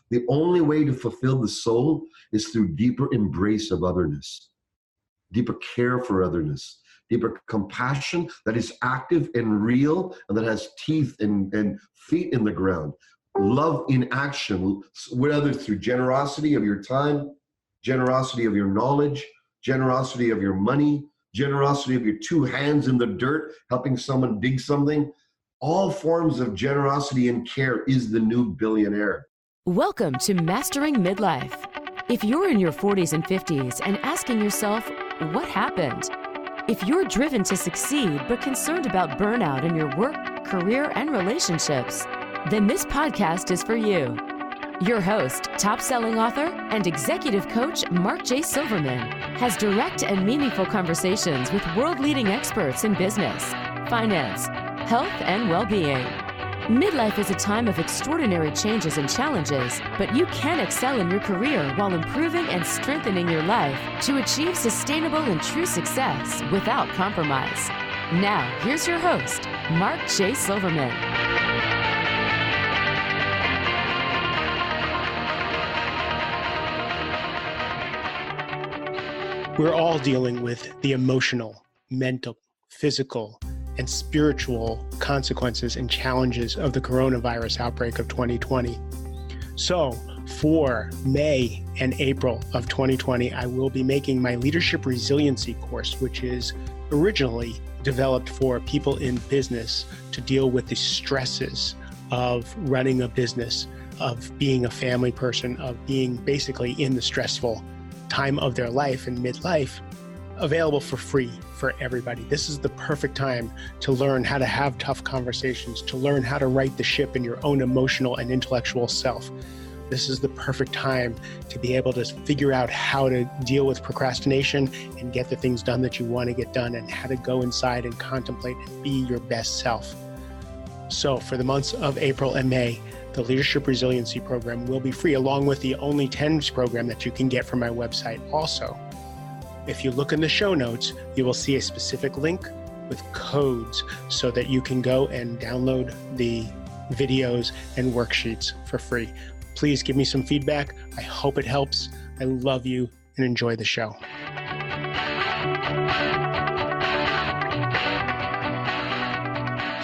The only way to fulfill the soul is through deeper embrace of otherness, deeper care for otherness, deeper compassion that is active and real and that has teeth and feet in the ground. Love in action, whether through generosity of your time, generosity of your knowledge, generosity of your money, generosity of your two hands in the dirt, helping someone dig something. All forms of generosity and care is the new billionaire. Welcome to Mastering Midlife. If you're in your 40s and 50s and asking yourself, what happened? If you're driven to succeed but concerned about burnout in your work, career, and relationships, then this podcast is for you. Your host, top-selling author, and executive coach Mark J. Silverman has direct and meaningful conversations with world-leading experts in business, finance, health, and well-being. Midlife is a time of extraordinary changes and challenges, but you can excel in your career while improving and strengthening your life to achieve sustainable and true success without compromise. Now, here's your host, Mark J. Silverman. We're all dealing with the emotional, mental, physical, and spiritual consequences and challenges of the coronavirus outbreak of 2020. So for May and April of 2020, I will be making my Leadership Resiliency course, which is originally developed for people in business to deal with the stresses of running a business, of being a family person, of being basically in the stressful time of their life and midlife, available for free for everybody. This is the perfect time to learn how to have tough conversations, to learn how to right the ship in your own emotional and intellectual self. This is the perfect time to be able to figure out how to deal with procrastination and get the things done that you want to get done, and how to go inside and contemplate and be your best self. So for the months of April and May, the Leadership Resiliency Program will be free, along with the Only 10s program that you can get from my website. Also, if you look in the show notes, you will see a specific link with codes so that you can go and download the videos and worksheets for free. Please give me some feedback. I hope it helps. I love you and enjoy the show.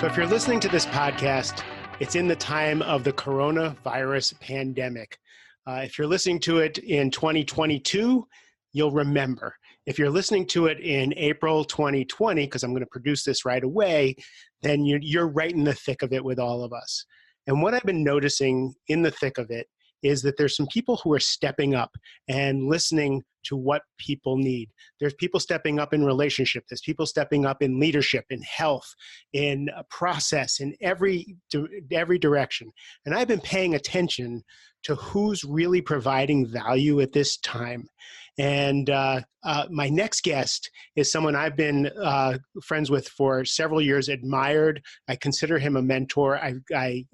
So if you're listening to this podcast, it's in the time of the coronavirus pandemic. If you're listening to it in 2022, you'll remember. If you're listening to it in April 2020, because I'm going to produce this right away, then you're right in the thick of it with all of us. And what I've been noticing in the thick of it is that there's some people who are stepping up and listening to what people need. There's people stepping up in relationship. There's people stepping up in leadership, in health, in process, in every direction. And I've been paying attention to who's really providing value at this time. And my next guest is someone I've been friends with for several years, admired. I consider him a mentor. I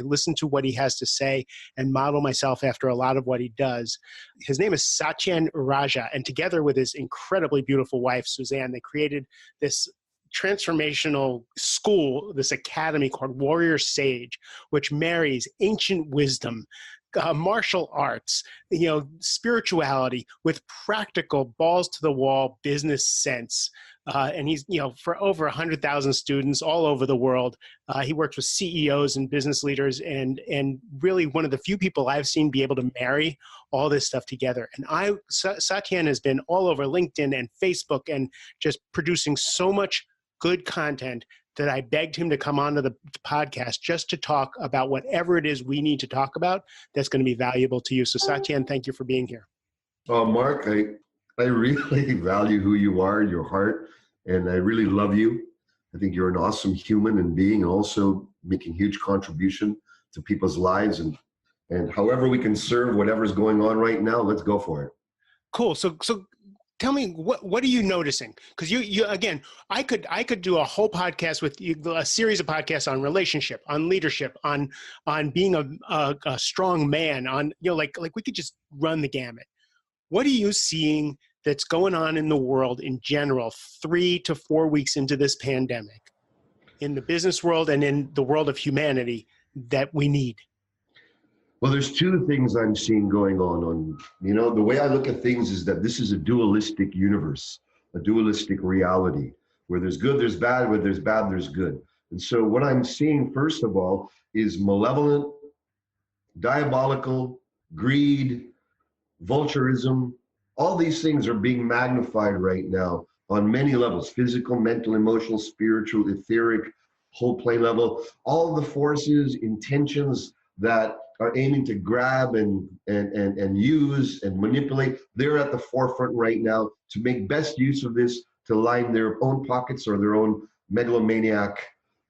listen to what he has to say and model myself after a lot of what he does. His name is Satyen Raja, and together with his incredibly beautiful wife, Suzanne, they created this transformational school, this academy called Warrior Sage, which marries ancient wisdom, martial arts, spirituality with practical balls to the wall business sense. And he's, for over 100,000 students all over the world. He works with CEOs and business leaders, and really one of the few people I've seen be able to marry all this stuff together. And Satyen has been all over LinkedIn and Facebook and just producing so much good content that I begged him to come onto the podcast just to talk about whatever it is we need to talk about that's going to be valuable to you. So Satyen, thank you for being here. Mark, I really value who you are, your heart, and I really love you. I think you're an awesome human and being, and also making huge contribution to people's lives. And however we can serve whatever's going on right now, let's go for it. Cool. So tell me, what are you noticing? Because you again, I could do a whole podcast with you, a series of podcasts on relationship, on leadership, on being a strong man, on like we could just run the gamut. What are you seeing that's going on in the world in general 3 to 4 weeks into this pandemic, in the business world and in the world of humanity, that we need? Well, there's two things I'm seeing going on. The way I look at things is that this is a dualistic universe, a dualistic reality, where there's good, there's bad, where there's bad, there's good. And so what I'm seeing, first of all, is malevolent, diabolical, greed, vulturism. All these things are being magnified right now on many levels: physical, mental, emotional, spiritual, etheric, whole plane level. All the forces, intentions that are aiming to grab and use and manipulate, they're at the forefront right now to make best use of this to line their own pockets or their own megalomaniac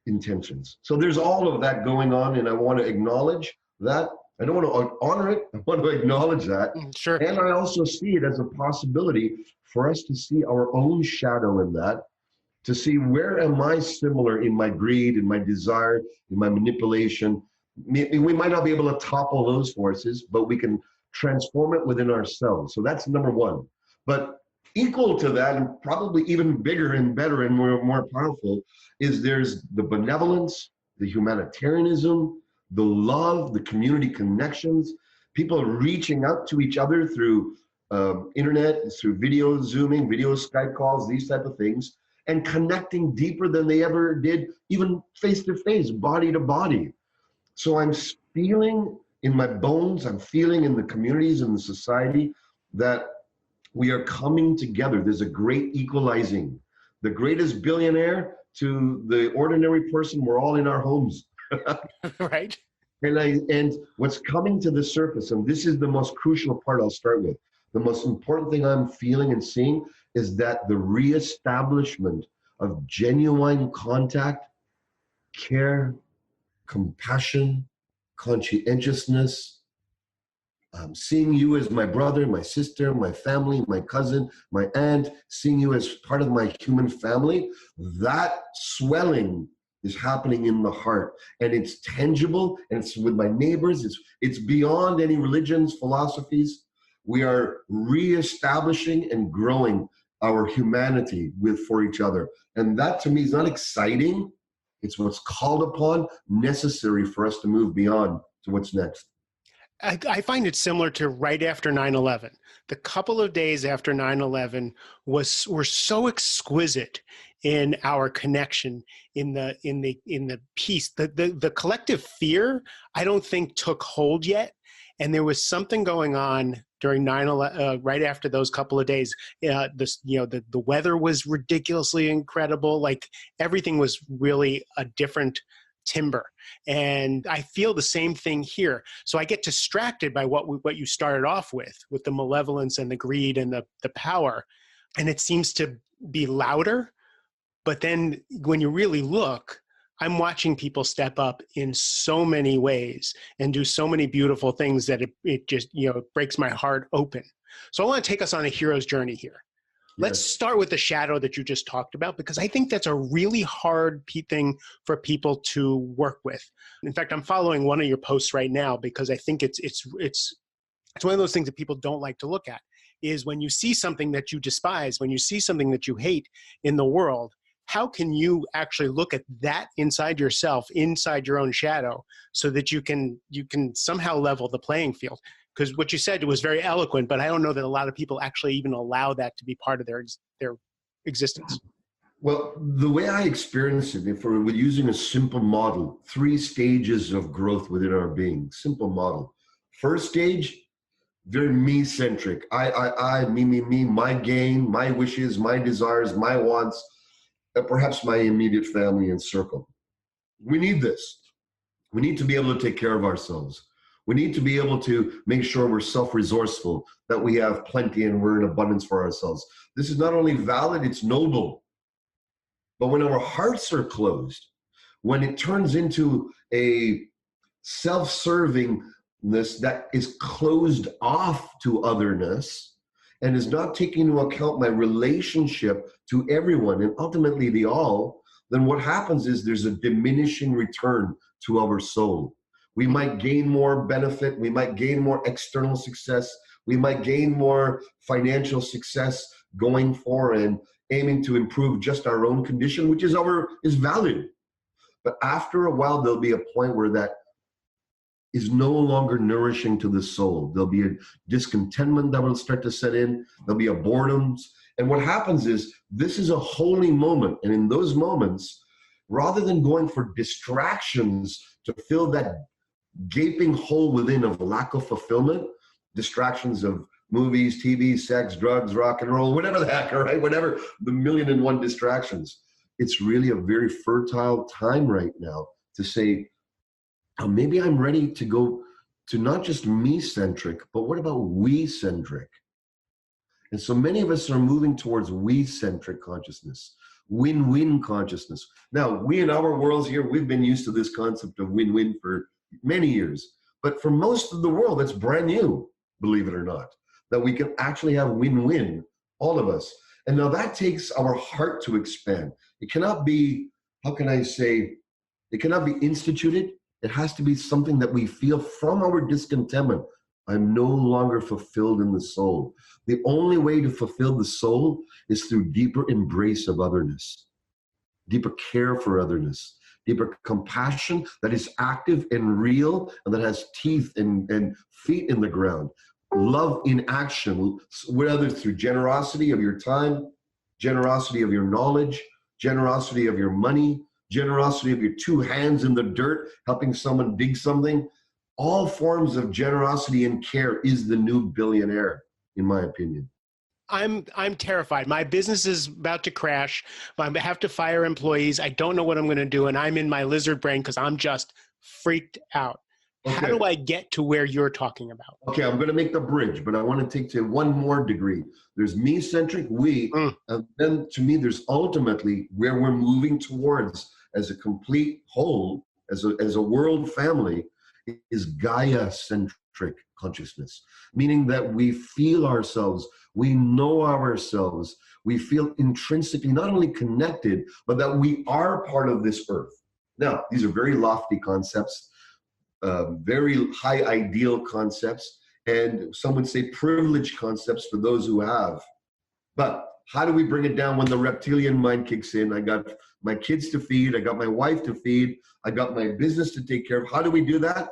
intentions. So there's all of that going on, and I want to acknowledge that. I don't want to honor it. I want to acknowledge that. Sure. And I also see it as a possibility for us to see our own shadow in that, to see where am I similar in my greed, in my desire, in my manipulation. We might not be able to topple those forces, but we can transform it within ourselves. So that's number one. But equal to that, and probably even bigger and better and more powerful, is there's the benevolence, the humanitarianism, the love, the community connections, people reaching out to each other through internet, through video Zooming, video Skype calls, these type of things, and connecting deeper than they ever did, even face to face, body to body. So I'm feeling in my bones, I'm feeling in the communities and the society that we are coming together. There's a great equalizing. The greatest billionaire to the ordinary person, we're all in our homes. Right. And what's coming to the surface, and this is the most crucial part I'll start with, the most important thing I'm feeling and seeing is that the reestablishment of genuine contact, care, compassion, conscientiousness, seeing you as my brother, my sister, my family, my cousin, my aunt, seeing you as part of my human family, that swelling is happening in the heart, and it's tangible, and it's with my neighbors. It's beyond any religions, philosophies. We are reestablishing and growing our humanity for each other, and that to me is not exciting. It's what's called upon, necessary for us to move beyond to what's next. I find it similar to right after 9/11. The couple of days after 9/11 were so exquisite in our connection, in the peace. The collective fear, I don't think took hold yet, and there was something going on during 9/11, right after those couple of days. The weather was ridiculously incredible. Like everything was really a different timber. And I feel the same thing here. So I get distracted by what you started off with the malevolence and the greed and the power. And it seems to be louder. But then when you really look, I'm watching people step up in so many ways and do so many beautiful things that it just, breaks my heart open. So I want to take us on a hero's journey here. Let's start with the shadow that you just talked about, because I think that's a really hard thing for people to work with. In fact, I'm following one of your posts right now because I think it's one of those things that people don't like to look at, is when you see something that you despise, when you see something that you hate in the world, how can you actually look at that inside yourself, inside your own shadow, so that you can somehow level the playing field? Because what you said was very eloquent, but I don't know that a lot of people actually even allow that to be part of their existence. Well, the way I experience it, if we're using a simple model, 3 stages of growth within our being, simple model. First stage, very me-centric. I, me, my gain, my wishes, my desires, my wants, perhaps my immediate family and circle. We need this. We need to be able to take care of ourselves. We need to be able to make sure we're self-resourceful, that we have plenty and we're in abundance for ourselves. This is not only valid, it's noble. But when our hearts are closed, when it turns into a self-servingness that is closed off to otherness and is not taking into account my relationship to everyone and ultimately the all, then what happens is there's a diminishing return to our soul. We might gain more benefit. We might gain more external success. We might gain more financial success going forward and aiming to improve just our own condition, which is valid. But after a while, there'll be a point where that is no longer nourishing to the soul. There'll be a discontentment that will start to set in. There'll be a boredom. And what happens is this is a holy moment. And in those moments, rather than going for distractions to fill that gaping hole within of lack of fulfillment, distractions of movies, TV, sex, drugs, rock and roll, whatever the heck, all right, whatever, the 1,000,001 distractions. It's really a very fertile time right now to say, oh, maybe I'm ready to go to not just me-centric, but what about we-centric? And so many of us are moving towards we-centric consciousness, win-win consciousness. Now, we in our worlds here, we've been used to this concept of win-win for many years. But for most of the world, that's brand new, believe it or not, that we can actually have win-win, all of us. And now that takes our heart to expand. It cannot be, how can I say, it cannot be instituted. It has to be something that we feel from our discontentment. I'm no longer fulfilled in the soul. The only way to fulfill the soul is through deeper embrace of otherness, deeper care for otherness, deeper compassion that is active and real and that has teeth and feet in the ground. Love in action, whether through generosity of your time, generosity of your knowledge, generosity of your money, generosity of your 2 hands in the dirt, helping someone dig something. All forms of generosity and care is the new billionaire, in my opinion. I'm terrified. My business is about to crash. I have to fire employees. I don't know what I'm going to do. And I'm in my lizard brain because I'm just freaked out. Okay. How do I get to where you're talking about? Okay, I'm going to make the bridge, but I want to take to one more degree. There's me-centric, we, and then to me, there's ultimately where we're moving towards as a complete whole, as a world family, is Gaia-centric consciousness, meaning that we feel ourselves, we know ourselves, we feel intrinsically not only connected, but that we are part of this earth. Now, these are very lofty concepts, very high ideal concepts, and some would say privileged concepts for those who have. But how do we bring it down when the reptilian mind kicks in? I got my kids to feed, I got my wife to feed, I got my business to take care of. How do we do that?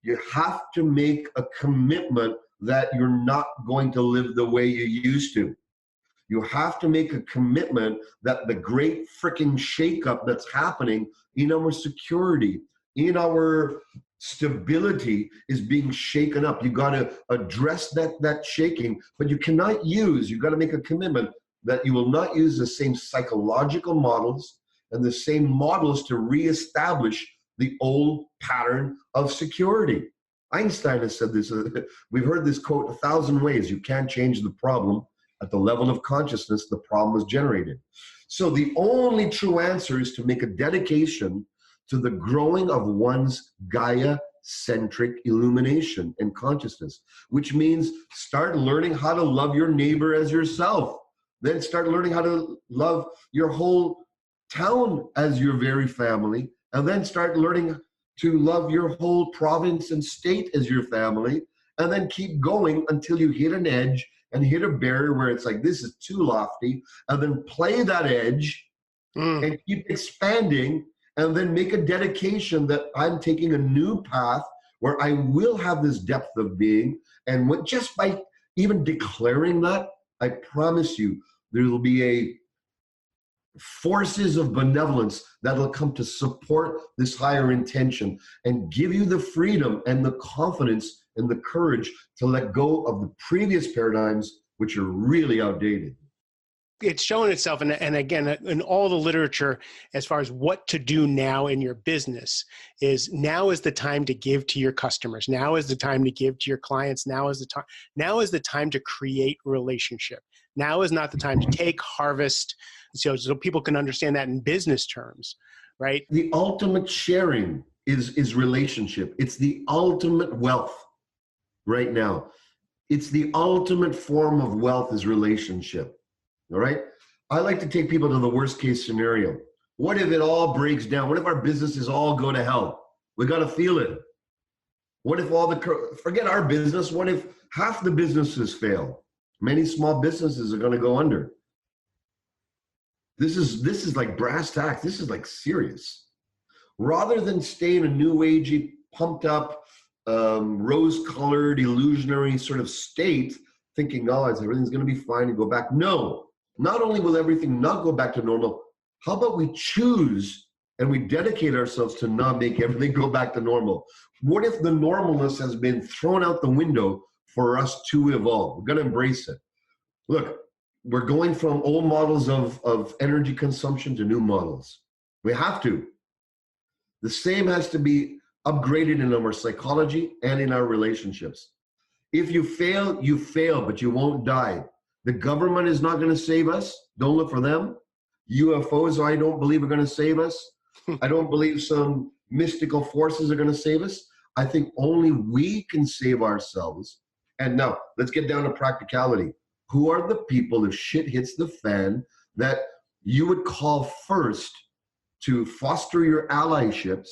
You have to make a commitment that you're not going to live the way you used to. You have to make a commitment that the great freaking shakeup that's happening in our security, in our stability is being shaken up. You got to address that shaking, but you cannot use, you got to make a commitment that you will not use the same psychological models and the same models to reestablish the old pattern of security. Einstein has said this, we've heard this quote 1,000 ways. You can't change the problem. At the level of consciousness, the problem is generated. So the only true answer is to make a dedication to the growing of one's Gaia-centric illumination and consciousness, which means start learning how to love your neighbor as yourself. Then start learning how to love your whole town as your very family, and then start learning to love your whole province and state as your family, and then keep going until you hit an edge and hit a barrier where it's like, this is too lofty, and then play that edge and keep expanding, and then make a dedication that I'm taking a new path where I will have this depth of being. And just by even declaring that, I promise you, there will be a forces of benevolence that will come to support this higher intention and give you the freedom and the confidence and the courage to let go of the previous paradigms, which are really outdated. It's shown itself, and again, in all the literature, as far as what to do now in your business, is now is the time to give to your customers. Now is the time to give to your clients. Now is the time to create relationship. Now is not the time to take, harvest, so people can understand that in business terms, right? The ultimate sharing is relationship. It's the ultimate wealth right now. It's the ultimate form of wealth is relationship. All right. I like to take people to the worst case scenario. What if it all breaks down? What if our businesses all go to hell? We got to feel it. What if forget our business? What if half the businesses fail? Many small businesses are going to go under. This is like brass tacks. This is like serious. Rather than stay in a new agey, pumped up, rose-colored, illusionary sort of state, thinking, oh, everything's going to be fine and go back. No, not only will everything not go back to normal, how about we choose and we dedicate ourselves to not make everything go back to normal? What if the normalness has been thrown out the window for us to evolve? We're going to embrace it. Look, we're going from old models of energy consumption to new models. We have to. The same has to be upgraded in our psychology and in our relationships. If you fail, but you won't die. The government is not going to save us. Don't look for them. UFOs, I don't believe, are going to save us. I don't believe some mystical forces are going to save us. I think only we can save ourselves. And now, let's get down to practicality. Who are the people, if shit hits the fan, that you would call first to foster your allyships,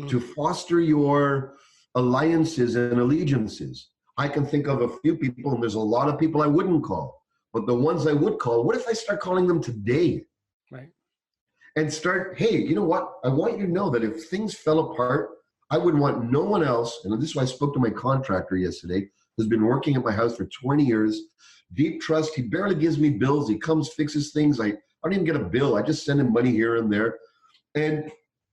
to foster your alliances and allegiances? I can think of a few people, and there's a lot of people I wouldn't call. But the ones I would call, what if I start calling them today? Right. And start, hey, you know what? I want you to know that if things fell apart, I would want no one else, and this is why I spoke to my contractor yesterday, who's been working at my house for 20 years, deep trust. He barely gives me bills. He comes, fixes things. I don't even get a bill. I just send him money here and there. And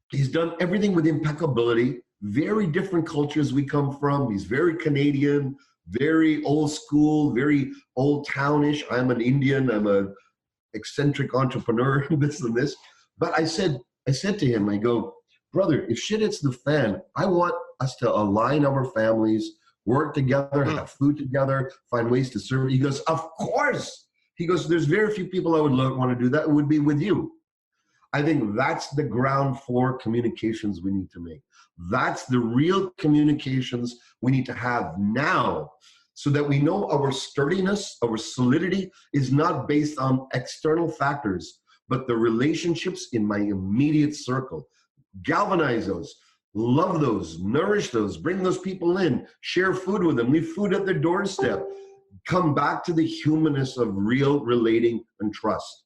he's done everything with impeccability. Very different cultures we come from. He's very Canadian, very old school, very old townish. I'm an Indian. I'm a eccentric entrepreneur, this and this. But I said to him, I go, brother, if shit hits the fan, I want us to align our families, work together, have food together, find ways to serve. He goes, of course. He goes, there's very few people I would want to do that. It would be with you. I think that's the ground floor communications we need to make. That's the real communications we need to have now, so that we know our sturdiness, our solidity is not based on external factors, but the relationships in my immediate circle. Galvanize those, love those, nourish those, bring those people in, share food with them, leave food at their doorstep. Come back to the humanness of real relating and trust.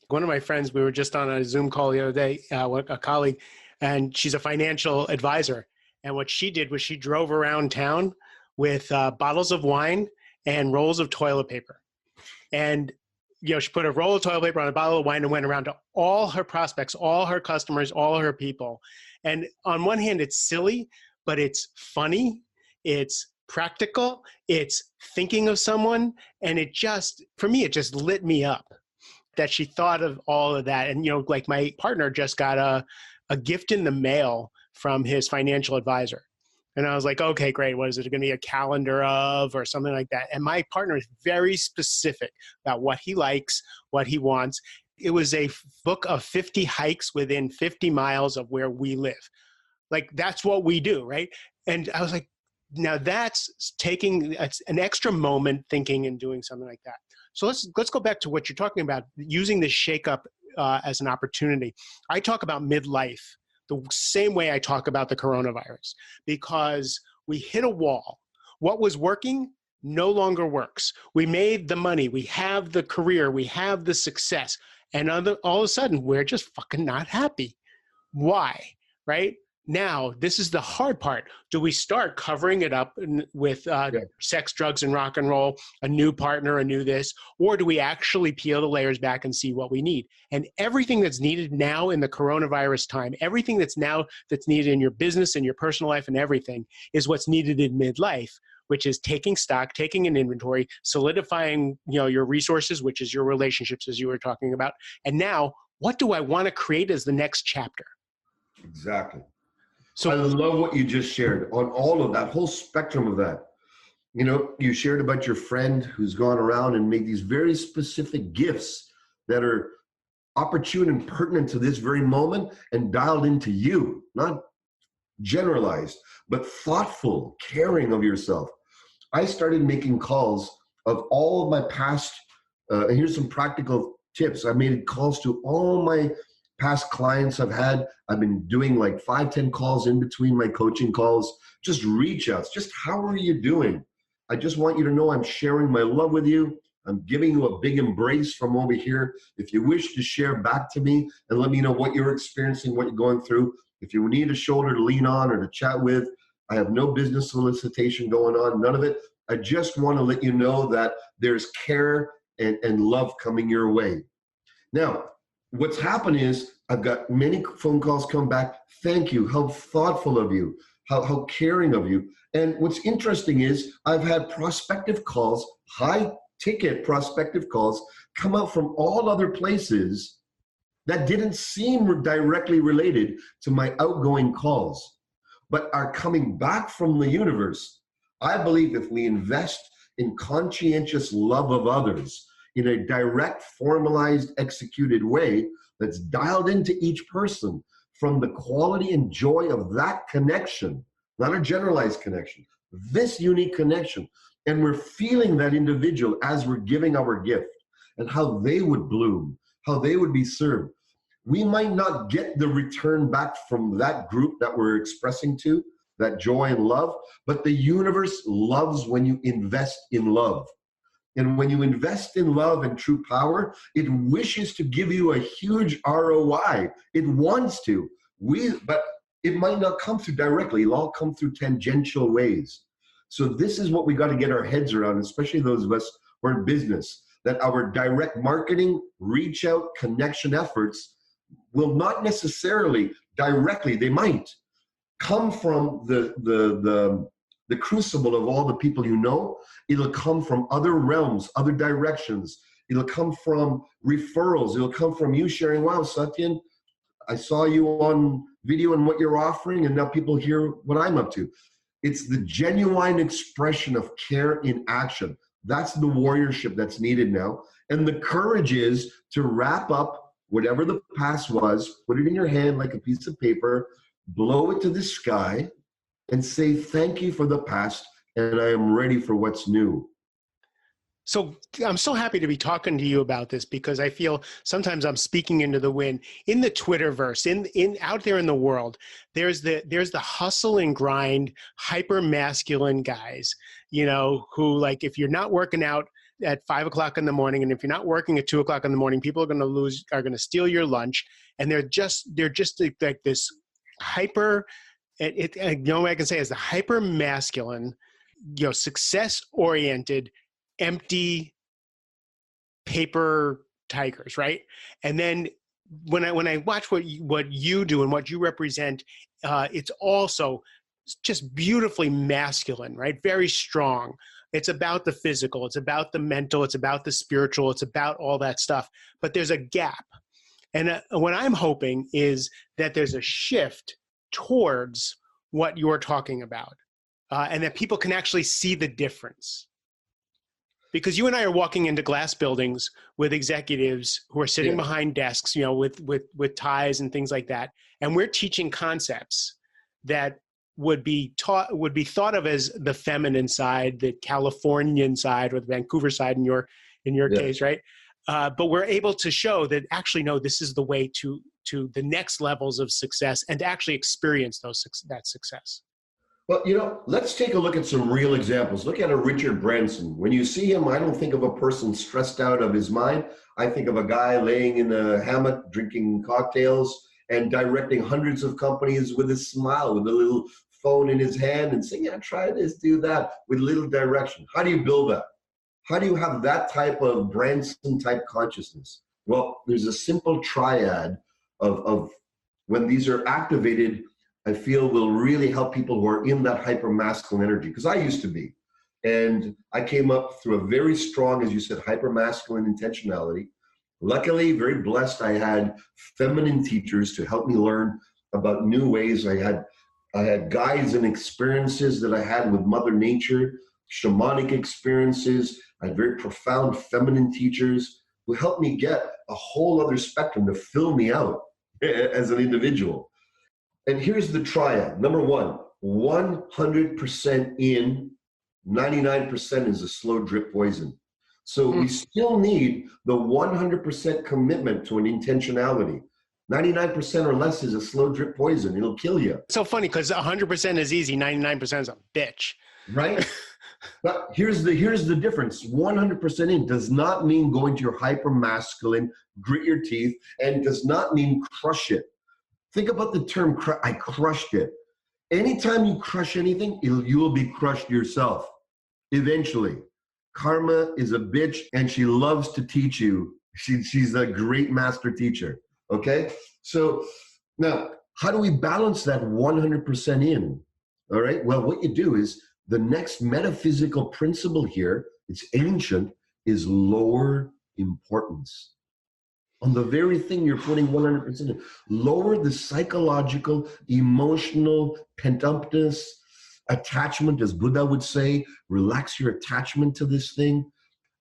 One of my friends, we were just on a Zoom call the other day, a colleague, and she's a financial advisor. And what she did was she drove around town with bottles of wine and rolls of toilet paper. And, you know, she put a roll of toilet paper on a bottle of wine and went around to all her prospects, all her customers, all her people. And on one hand, it's silly, but it's funny. It's practical. It's thinking of someone. And it just, for me, it just lit me up that she thought of all of that. And, you know, like my partner just got a gift in the mail from his financial advisor. And I was like, okay, great. What is it going to be, a calendar of or something like that? And my partner is very specific about what he likes, what he wants. It was a book of 50 hikes within 50 miles of where we live. Like, that's what we do, right? And I was like, now that's taking an extra moment thinking and doing something like that. So let's go back to what you're talking about, using this shakeup as an opportunity. I talk about midlife the same way I talk about the coronavirus, because we hit a wall. What was working no longer works. We made the money, we have the career, we have the success, and all of a sudden we're just fucking not happy. Why? Right? Now, this is the hard part. Do we start covering it up with sex, drugs, and rock and roll, a new partner, a new this, or do we actually peel the layers back and see what we need? And everything that's needed now in the coronavirus time, everything that's needed in your business and your personal life and everything is what's needed in midlife, which is taking stock, taking an inventory, solidifying, you know, your resources, which is your relationships, as you were talking about. And now, what do I want to create as the next chapter? Exactly. So I love what you just shared on all of that whole spectrum of that. You know, you shared about your friend who's gone around and made these very specific gifts that are opportune and pertinent to this very moment and dialed into you, not generalized, but thoughtful, caring of yourself. I started making calls of all of my past, and here's some practical tips. I made calls to all my past clients I've had. I've been doing like 5-10 calls in between my coaching calls, just reach outs, just how are you doing? I just want you to know I'm sharing my love with you. I'm giving you a big embrace from over here. If you wish to share back to me and let me know what you're experiencing, what you're going through, if you need a shoulder to lean on or to chat with, I have no business solicitation going on, none of it. I just want to let you know that there's care and love coming your way. Now, what's happened is I've got many phone calls come back. Thank you. How thoughtful of you. How caring of you. And what's interesting is I've had prospective calls, high ticket prospective calls, come out from all other places that didn't seem directly related to my outgoing calls, but are coming back from the universe. I believe if we invest in conscientious love of others in a direct, formalized, executed way that's dialed into each person from the quality and joy of that connection, not a generalized connection, this unique connection. And we're feeling that individual as we're giving our gift and how they would bloom, how they would be served. We might not get the return back from that group that we're expressing to, that joy and love, but the universe loves when you invest in love. And when you invest in love and true power, it wishes to give you a huge ROI. It wants to. But it might not come through directly. It'll all come through tangential ways. So this is what we got to get our heads around, especially those of us who are in business, that our direct marketing, reach out, connection efforts will not necessarily directly, they might come from the crucible of all the people you know. It'll come from other realms, other directions. It'll come from referrals. It'll come from you sharing, wow, Satyen, I saw you on video and what you're offering, and now people hear what I'm up to. It's the genuine expression of care in action. That's the warriorship that's needed now. And the courage is to wrap up whatever the past was, put it in your hand like a piece of paper, blow it to the sky, and say, thank you for the past, and I am ready for what's new. So I'm so happy to be talking to you about this, because I feel sometimes I'm speaking into the wind. In the Twitterverse, in out there in the world, there's the hustle and grind, hyper masculine guys, who, like, if you're not working out at 5 o'clock in the morning, and if you're not working at 2 o'clock in the morning, people are going to steal your lunch, and they're just like this hyper. The only way I can say is the hyper masculine, success oriented, empty paper tigers, right? And then when I watch what you do and what you represent, it's also just beautifully masculine, right? Very strong. It's about the physical, it's about the mental, it's about the spiritual, it's about all that stuff. But there's a gap. And what I'm hoping is that there's a shift towards what you're talking about, and that people can actually see the difference. Because you and I are walking into glass buildings with executives who are sitting behind desks, with ties and things like that, and we're teaching concepts that would be thought of as the feminine side, the Californian side, or the Vancouver side in your case, right? But we're able to show that actually, no, this is the way to the next levels of success, and to actually experience that success. Well, let's take a look at some real examples. Look at a Richard Branson. When you see him, I don't think of a person stressed out of his mind. I think of a guy laying in a hammock, drinking cocktails, and directing hundreds of companies with a smile, with a little phone in his hand, and saying, yeah, try this, do that, with little direction. How do you build that? How do you have that type of Branson-type consciousness? Well, there's a simple triad of when these are activated, I feel will really help people who are in that hyper-masculine energy, because I used to be. And I came up through a very strong, as you said, hyper-masculine intentionality. Luckily, very blessed, I had feminine teachers to help me learn about new ways. I had guides and experiences that I had with Mother Nature, shamanic experiences. I had very profound feminine teachers who helped me get a whole other spectrum to fill me out as an individual. And here's the triad. Number one, 100% in, 99% is a slow drip poison. So we still need the 100% commitment to an intentionality. 99% or less is a slow drip poison. It'll kill you. So funny, because 100% is easy, 99% is a bitch. Right? But here's the difference. 100% in does not mean going to your hyper masculine, grit your teeth, and does not mean crush it. Think about the term, I crushed it. Anytime you crush anything, you will be crushed yourself eventually. Karma is a bitch and she loves to teach you. She's a great master teacher. Okay? So now, how do we balance that 100% in? All right? Well, what you do is the next metaphysical principle here, it's ancient, is lower importance. On the very thing you're putting 100% in. Lower the psychological, emotional, pent-upness, attachment, as Buddha would say. Relax your attachment to this thing.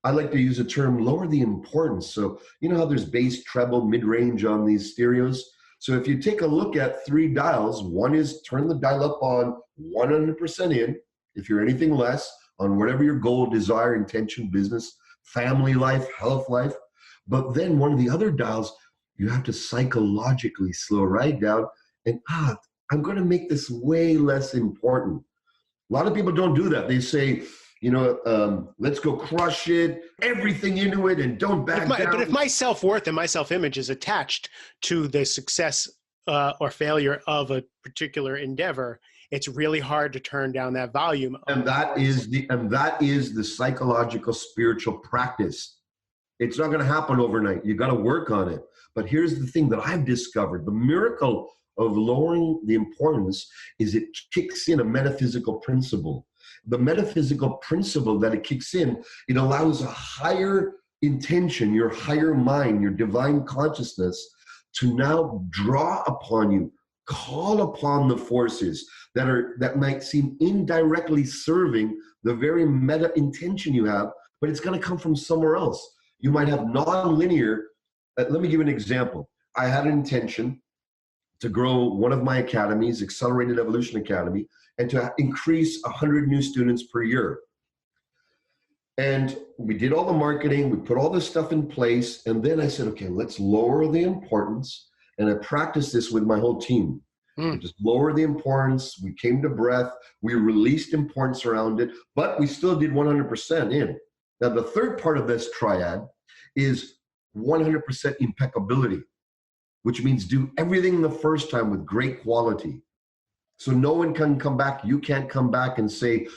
I like to use the term lower the importance. So you know how there's bass, treble, mid-range on these stereos? So if you take a look at 3 dials, one is turn the dial up on 100% in. If you're anything less, on whatever your goal, desire, intention, business, family life, health life. But then one of the other dials, you have to psychologically slow right down and, I'm going to make this way less important. A lot of people don't do that. They say, let's go crush it, everything into it, and don't back down. But if my self-worth and my self-image is attached to the success or failure of a particular endeavor, it's really hard to turn down that volume. And that is the psychological spiritual practice. It's not going to happen overnight. You got to work on it. But here's the thing that I've discovered. The miracle of lowering the importance is it kicks in a metaphysical principle. The metaphysical principle that it kicks in, it allows a higher intention, your higher mind, your divine consciousness to now draw upon you, call upon the forces that might seem indirectly serving the very meta intention you have, but it's going to come from somewhere else. You might have non-linear. Let me give you an example. I had an intention to grow one of my academies, Accelerated Evolution Academy, and to increase 100 new students per year. And we did all the marketing, we put all this stuff in place, and then I said, okay, let's lower the importance. And I practiced this with my whole team. Just lower the importance. We came to breath. We released importance around it, but we still did 100% in. Now, the third part of this triad is 100% impeccability, which means do everything the first time with great quality. So no one can come back. You can't come back and say,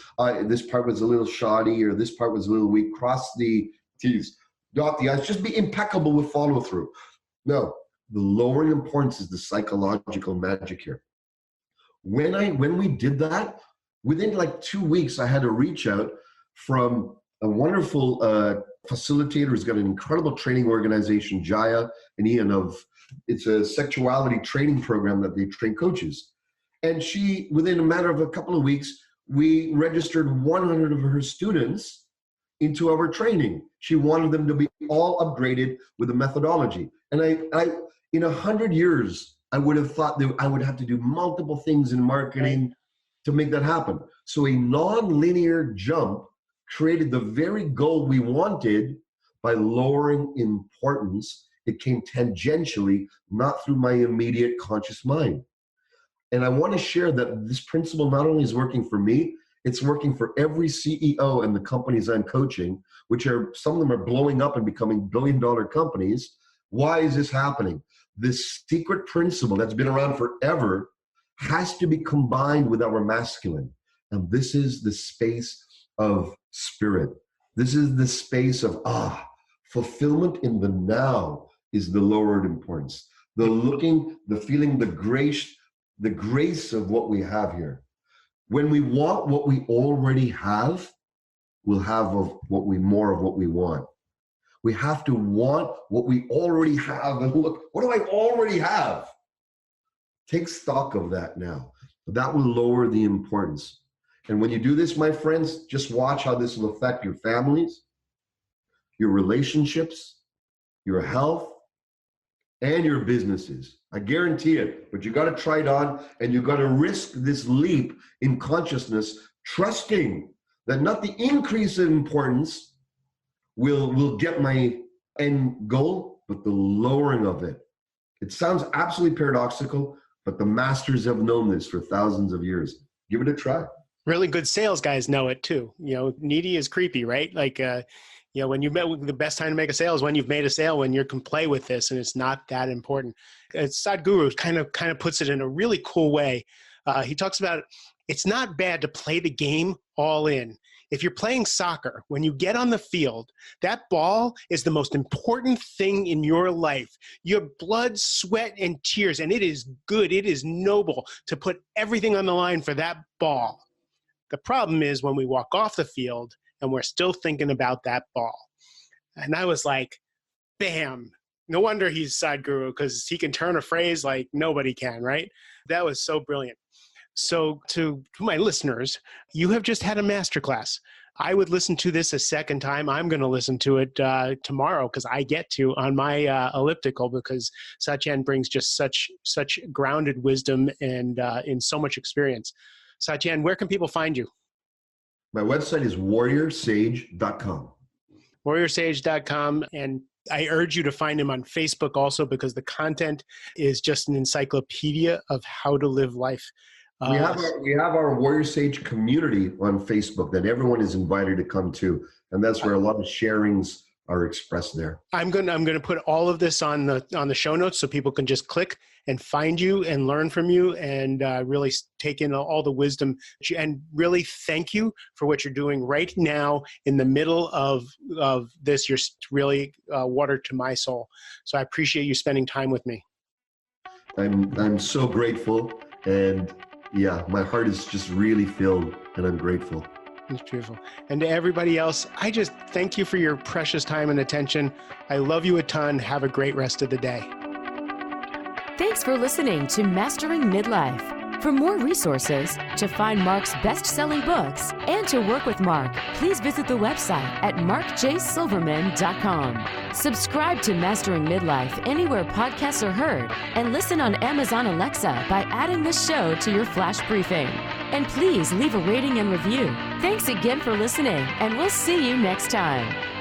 this part was a little shoddy or this part was a little weak. Cross the T's, dot the I's. Just be impeccable with follow through. No, the lowering importance is the psychological magic here. When we did that, within like 2 weeks, I had a reach out from a wonderful facilitator who's got an incredible training organization, Jaya and Ian it's a sexuality training program that they train coaches. And she, within a matter of a couple of weeks, we registered 100 of her students into our training. She wanted them to be all upgraded with the methodology. And I in 100 years, I would have thought that I would have to do multiple things in marketing to make that happen. So a non-linear jump created the very goal we wanted by lowering importance. It came tangentially, not through my immediate conscious mind. And I want to share that this principle not only is working for me, it's working for every CEO and the companies I'm coaching, which are, some of them are blowing up and becoming billion-dollar companies. Why is this happening? This secret principle that's been around forever has to be combined with our masculine. And this is the space of spirit. This is the space of, fulfillment in the now is the lowered importance. The looking, the feeling, the grace of what we have here. When we want what we already have, we'll have more of what we want. We have to want what we already have and look, what do I already have? Take stock of that now. That will lower the importance. And when you do this, my friends, just watch how this will affect your families, your relationships, your health, and your businesses. I guarantee it, but you got to try it on, and you got to risk this leap in consciousness, trusting that not the increase in importance will get my end goal, but the lowering of it. It sounds absolutely paradoxical, but the masters have known this for thousands of years. Give it a try. Really good sales guys know it too. Needy is creepy, right? Like, when you met, the best time to make a sale is when you've made a sale, when you can play with this and it's not that important. Sadhguru kind of puts it in a really cool way. He talks about it's not bad to play the game all in. If you're playing soccer, when you get on the field, that ball is the most important thing in your life. Your blood, sweat, and tears, and it is good, it is noble to put everything on the line for that ball. The problem is when we walk off the field and we're still thinking about that ball. And I was like, bam. No wonder he's Sadhguru, because he can turn a phrase like nobody can, right? That was so brilliant. So to my listeners, you have just had a masterclass. I would listen to this a second time. I'm going to listen to it tomorrow because I get to on my elliptical, because Satyen brings just such grounded wisdom and in so much experience. Satyen, where can people find you? My website is warriorsage.com. warriorsage.com. And I urge you to find him on Facebook also, because the content is just an encyclopedia of how to live life. We have our Warrior Sage community on Facebook that everyone is invited to come to, and that's where a lot of sharings are expressed there. I'm gonna put all of this on the show notes so people can just click and find you and learn from you and really take in all the wisdom, and really thank you for what you're doing right now in the middle of this. You're really water to my soul. So I appreciate you spending time with me. I'm so grateful, and yeah, my heart is just really filled, and I'm grateful. It's beautiful. And to everybody else, I just thank you for your precious time and attention. I love you a ton. Have a great rest of the day. Thanks for listening to Mastering Midlife. For more resources, to find Mark's best-selling books, and to work with Mark, please visit the website at markjsilverman.com. Subscribe to Mastering Midlife anywhere podcasts are heard, and listen on Amazon Alexa by adding this show to your flash briefing. And please leave a rating and review. Thanks again for listening, and we'll see you next time.